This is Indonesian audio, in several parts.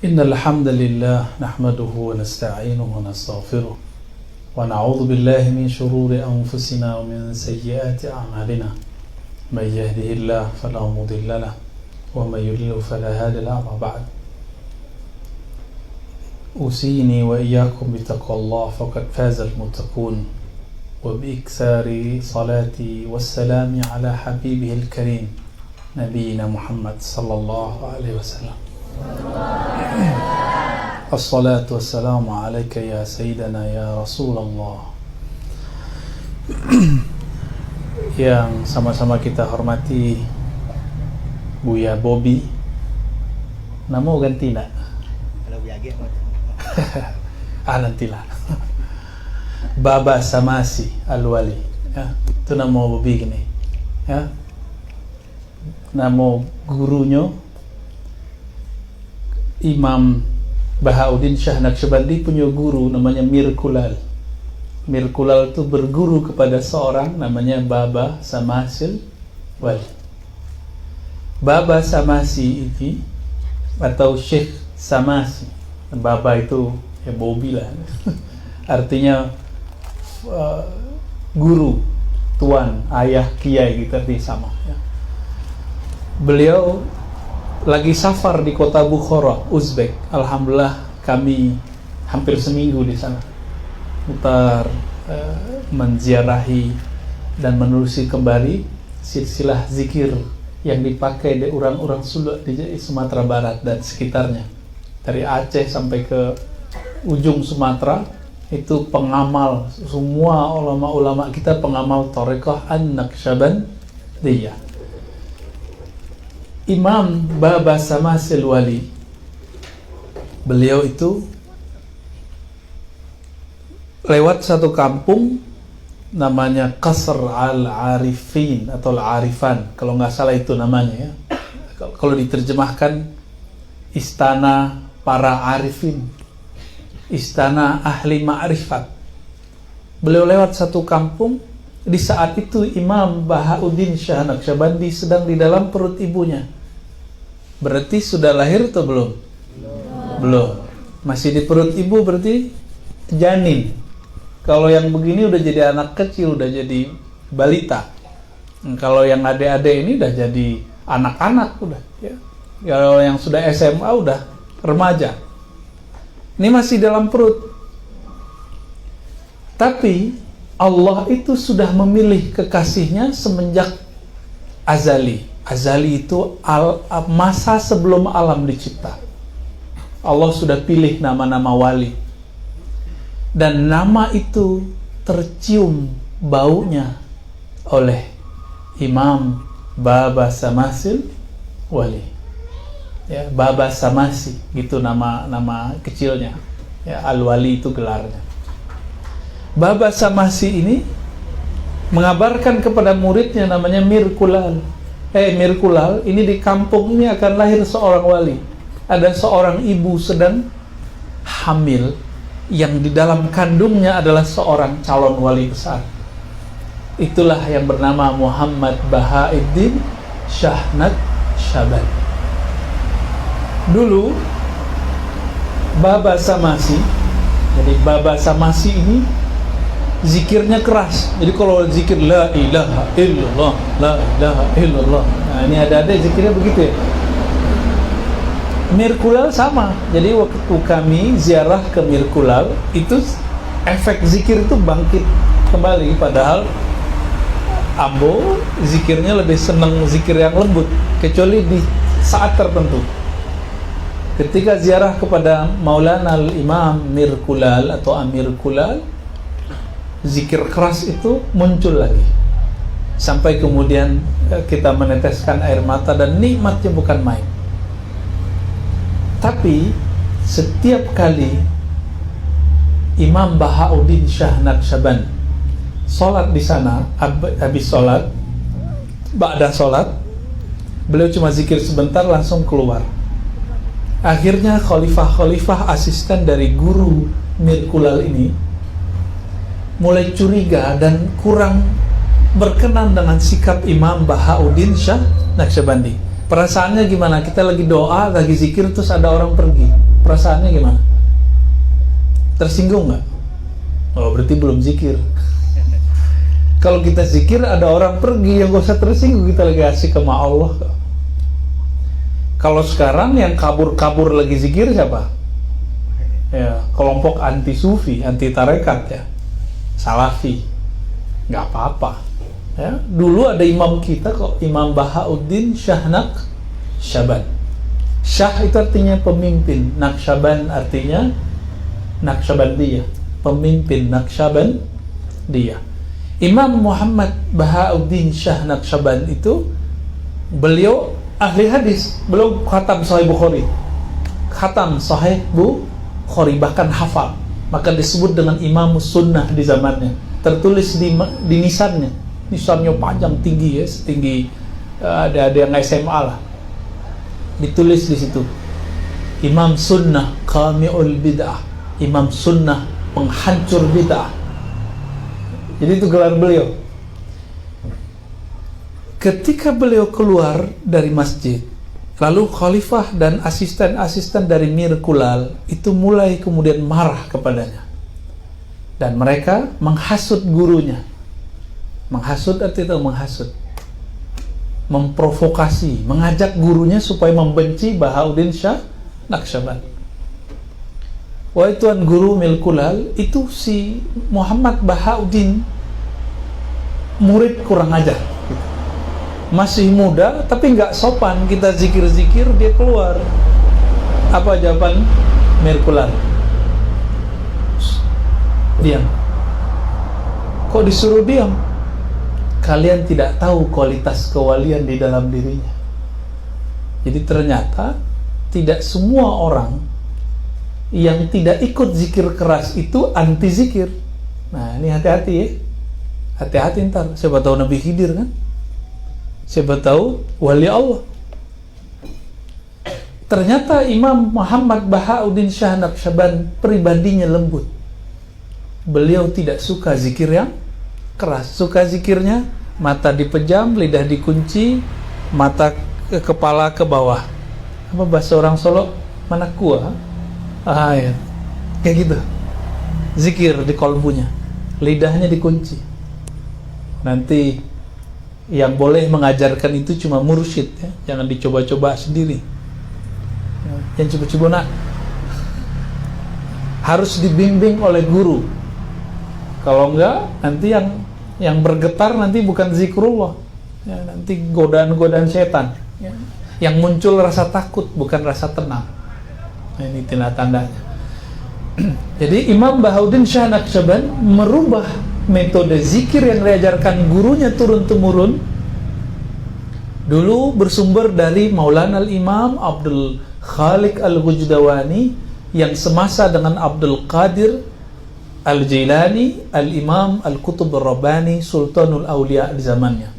Innal hamdalillah nahmaduhu wa nasta'inuhu wa nastaghfiruh wa na'udzu billahi min shururi anfusina wa min sayyiati a'malina may yahdihillahu fala mudilla lahu wa may yudlil fala hadiya lahu wa ba'd usini wa iyyakum bittaqwallahi faqad fazal muttaqun wa bi iktsari salati wassalami ala habibihil karim nabiyina Muhammad sallallahu alaihi wasallam. Assalatu wassalamu alaika ya sayyidana ya Rasulullah. Yang sama-sama kita hormati Buya Bobby. Namo ganti nak? Kalau biage nantilah. Baba Samasi Al-Wali ya, itu nama Bobby gini ya. Nama gurunya Imam Bahauddin Shah Naqsyabandi punya guru namanya Mir Kulal. Mir Kulal itu berguru kepada seorang namanya Baba Samasi Wali. Baba Samasi ini atau Syekh Samasi, Baba itu ya Bobby lah artinya guru, tuan, ayah, kiai gitu artinya sama ya. Beliau lagi safar di kota Bukhara, Uzbek. Alhamdulillah kami hampir seminggu di sana, mutar menziarahi dan menerusi kembali silsilah zikir yang dipakai oleh orang-orang Sulu di Sumatera Barat dan sekitarnya, dari Aceh sampai ke ujung Sumatera. Itu pengamal, semua ulama-ulama kita pengamal Thariqah An-Naqsyabandiyah. Imam Baba Samasi Al-Wali, beliau itu lewat satu kampung namanya Qasr Al-Arifin atau Al-Arifan, kalau nggak salah itu namanya ya. Kalau diterjemahkan Istana Para Arifin, Istana Ahli Ma'rifat. Beliau lewat satu kampung. Di saat itu Imam Bahauddin Shah Naqsyabandi sedang di dalam perut ibunya. Berarti sudah lahir atau belum? Belum. Masih di perut ibu berarti janin. Kalau yang begini udah jadi anak kecil, udah jadi balita. Kalau yang adik-adik ini udah jadi anak-anak udah ya. Kalau yang sudah SMA udah remaja. Ini masih dalam perut. Tapi Allah itu sudah memilih kekasihnya semenjak azali. Azali itu masa sebelum alam dicipta. Allah sudah pilih nama-nama wali. Dan nama itu tercium baunya oleh Imam Baba Samasi Wali. Ya, Baba Samasi gitu nama kecilnya. Ya, Al-Wali itu gelarnya. Baba Samasi ini mengabarkan kepada muridnya namanya Mir Kulal. Mir Kulal, ini di kampung ini akan lahir seorang wali. Ada seorang ibu sedang hamil yang di dalam kandungnya adalah seorang calon wali besar. Itulah yang bernama Muhammad Bahauddin Shah Naqsyabandi. Dulu Baba Samasi, jadi Baba Samasi ini zikirnya keras. Jadi kalau zikir la ilaha illallah, la ilaha illallah, nah ini ada zikirnya begitu ya. Mir Kulal sama. Jadi waktu kami ziarah ke Mir Kulal, itu efek zikir itu bangkit kembali. Padahal Ambo zikirnya lebih senang zikir yang lembut, kecuali di saat tertentu. Ketika ziarah kepada Maulana Al-Imam Mir Kulal atau Amir Kulal, zikir keras itu muncul lagi. Sampai kemudian kita meneteskan air mata dan nikmatnya bukan main. Tapi setiap kali Imam Bahauddin Shah Naqsyabandi sholat di sana, habis sholat, ba'da sholat, beliau cuma zikir sebentar langsung keluar. Akhirnya khalifah-khalifah asisten dari guru Mir Kulal ini mulai curiga dan kurang berkenan dengan sikap Imam Bahauddin Shah Naqsyabandi. Perasaannya gimana? Kita lagi doa, lagi zikir, terus ada orang pergi. Perasaannya gimana? Tersinggung nggak? Oh, berarti belum zikir. Kalau kita zikir, ada orang pergi, yang gak usah tersinggung, kita lagi asik sama Allah. Kalau sekarang yang kabur-kabur lagi zikir siapa? Ya, kelompok anti sufi, anti tarekat ya, salafi. Nggak apa-apa. Ya, dulu ada imam kita kok, Imam Bahauddin Syah Naqsyaban. Syah itu artinya pemimpin, Naqsyaban artinya Naqsyabandiyah, pemimpin Naqsyabandiyah. Imam Muhammad Bahauddin Syah Naqsyaban itu, beliau ahli hadis, beliau khatam Sahih Bukhari, khatam Sahih Bukhari, bahkan hafal, maka disebut dengan Imam Sunnah di zamannya. Tertulis di nisannya, nisannya panjang tinggi ya, setinggi ada yang SMA lah, ditulis di situ Imam Sunnah Qami'ul Bid'ah, Imam Sunnah penghancur bid'ah. Jadi itu gelar beliau. Ketika beliau keluar dari masjid, lalu khalifah dan asisten-asisten dari Mir Kulal itu mulai kemudian marah kepadanya, dan mereka menghasut gurunya. Menghasut artinya menghasut, memprovokasi, mengajak gurunya supaya membenci Bahauddin Syah Naqsyaban. Wahai tuan guru Mir Kulal, itu si Muhammad Bahauddin murid kurang ajar, masih muda tapi nggak sopan, kita zikir-zikir dia keluar. Apa jawaban Mir Kulal? Diam. Kok disuruh diam? Kalian tidak tahu kualitas kewalian di dalam dirinya. Jadi ternyata tidak semua orang yang tidak ikut zikir keras itu anti zikir. Nah ini hati-hati ya, hati-hati ntar. Siapa tahu Nabi Khidir kan, siapa tahu wali Allah. Ternyata Imam Muhammad Bahauddin Syah Naqsyaban pribadinya lembut. Beliau tidak suka zikir yang keras. Suka zikirnya mata dipejam, lidah dikunci, mata ke kepala ke bawah. Apa bahasa orang Solo? Mana kuah? Ya. Kayak gitu. Zikir di kolbunya, lidahnya dikunci. Nanti yang boleh mengajarkan itu cuma mursyid ya. Jangan dicoba-coba sendiri. Yang coba-coba nak harus dibimbing oleh guru. Kalau enggak, nanti yang bergetar nanti bukan zikrullah ya, nanti godaan-godaan setan ya. Yang muncul rasa takut, bukan rasa tenang. Nah, ini tanda-tandanya. Jadi Imam Bahauddin Syah Naqsyaban merubah metode zikir yang diajarkan gurunya turun-temurun. Dulu bersumber dari Maulana al-Imam Abdul Khaliq al-Ghujdawani yang semasa dengan Abdul Qadir al-Jilani, al-Imam al-Qutub al-Rabbani, Sultanul Aulia di zamannya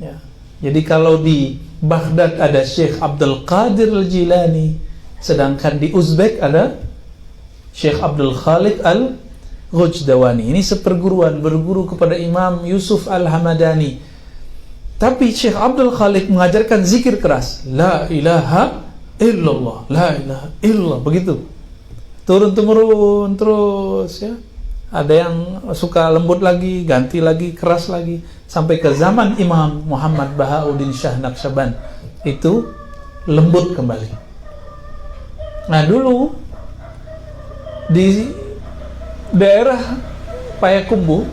ya. Jadi kalau di Baghdad ada Syekh Abdul Qadir al-Jilani, sedangkan di Uzbek ada Syekh Abdul Khaliq al-Ghujdawani. Ini seperguruan, berguru kepada Imam Yusuf al-Hamadani. Tapi Syekh Abdul Khaliq mengajarkan zikir keras, la ilaha illallah, la ilaha illallah, begitu turun-temurun terus ya. Ada yang suka lembut lagi, ganti lagi, keras lagi, sampai ke zaman Imam Muhammad Bahauddin Syah Naqsyaban itu lembut kembali. Nah dulu di daerah Payakumbuh,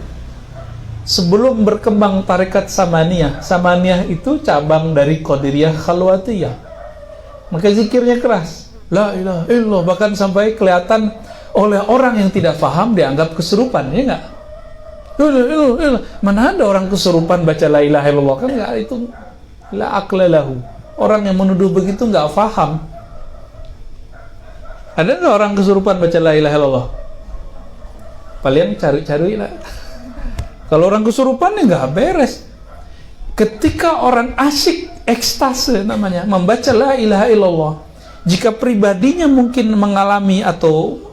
sebelum berkembang tarekat Samaniyah, Samaniyah itu cabang dari Qadiriyah Khalwatiyah, maka zikirnya keras, la ilaha illallah, bahkan sampai kelihatan oleh orang yang tidak paham dianggap kesurupan, ya enggak? Mana ada orang kesurupan baca la ilaha illallah, kan enggak, itu la aqlalahu. Orang yang menuduh begitu enggak paham. Ada enggak orang kesurupan baca la ilaha illallah? Kalian cari-cari lah. Kalau orang kesurupan ya enggak beres. Ketika orang asik ekstase namanya membaca la ilaha illallah, jika pribadinya mungkin mengalami atau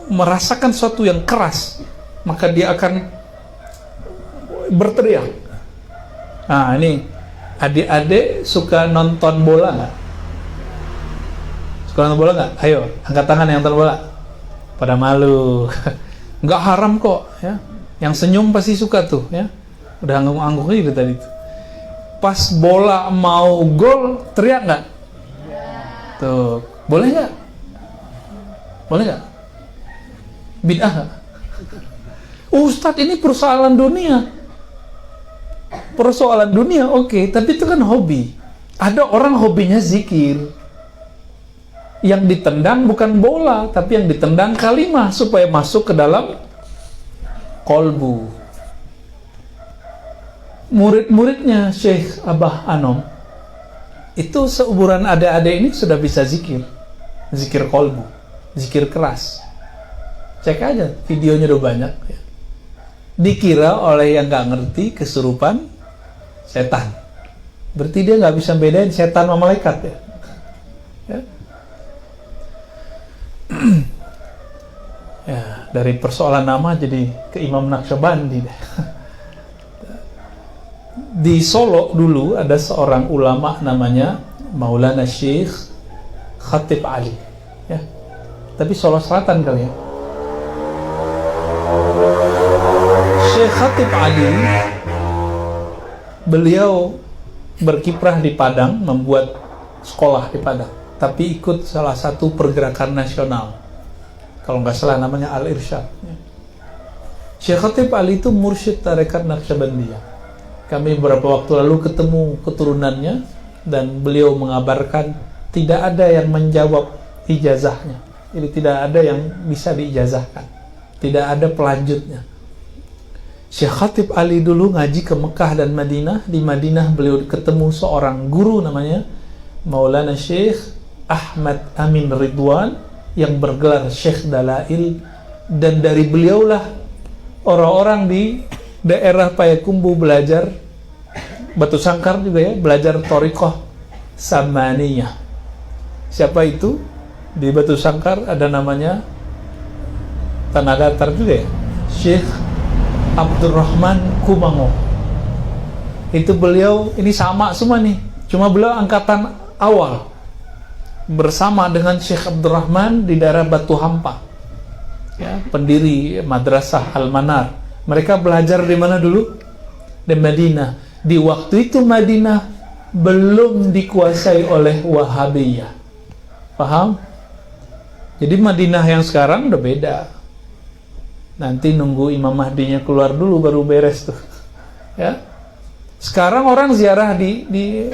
merasakan sesuatu yang keras, maka dia akan berteriak. Nah Adik-adik suka nonton bola nggak? Suka nonton bola nggak? Ayo, angkat tangan yang nonton bola. Pada malu. Nggak haram kok, ya. Yang senyum pasti suka tuh, ya. Udah angguk-angguk gitu tadi tuh. Pas bola mau gol, teriak nggak? Tuh, boleh nggak? Boleh nggak? Bid'ah nggak? Ustadz, ini persoalan dunia. Persoalan dunia, oke, tapi itu kan hobi. Ada orang hobinya zikir. Yang ditendang bukan bola, tapi yang ditendang kalimah supaya masuk ke dalam kolbu. Murid-muridnya Syekh Abah Anom itu seumuran adik-adik ini sudah bisa zikir. Zikir kolbu, zikir keras. Cek aja, videonya udah banyak ya. Dikira oleh yang nggak ngerti kesurupan setan. Berarti dia nggak bisa bedain setan sama malaikat ya. Ya. Ya, dari persoalan nama jadi ke Imam Naqsyabandi deh. Di Solo dulu ada seorang ulama namanya Maulana Syekh Khatib Ali ya. Tapi Solo Selatan kali ya. Syekh Khatib Ali, beliau berkiprah di Padang, membuat sekolah di Padang, tapi ikut salah satu pergerakan nasional, kalau nggak salah namanya Al-Irsyad. Syekh Khatib Ali itu mursyid tarekat Naqsyabandiyah. Kami beberapa waktu lalu ketemu keturunannya dan beliau mengabarkan tidak ada yang menjawab ijazahnya. Jadi tidak ada yang bisa diijazahkan, tidak ada pelanjutnya. Syekh Khatib Ali dulu ngaji ke Mekah dan Madinah. Di Madinah beliau ketemu seorang guru namanya Maulana Syekh Ahmad Amin Ridwan yang bergelar Syekh Dalail, dan dari beliaulah orang-orang di daerah Payakumbuh belajar, Batu Sangkar juga ya, belajar Thariqah Samaniyah. Siapa itu? Di Batu Sangkar ada namanya Tanah Datar juga ya, Syekh Abdurrahman Kumango. Itu beliau, ini sama semua nih, cuma beliau angkatan awal bersama dengan Syekh Abdurrahman di daerah Batu Hampa ya, pendiri Madrasah Al-Manar. Mereka belajar di mana dulu? Di Madinah. Di waktu itu Madinah belum dikuasai oleh Wahabiyah. Paham? Jadi Madinah yang sekarang udah beda. Nanti nunggu Imam Mahdinya keluar dulu baru beres tuh. Ya. Sekarang orang ziarah di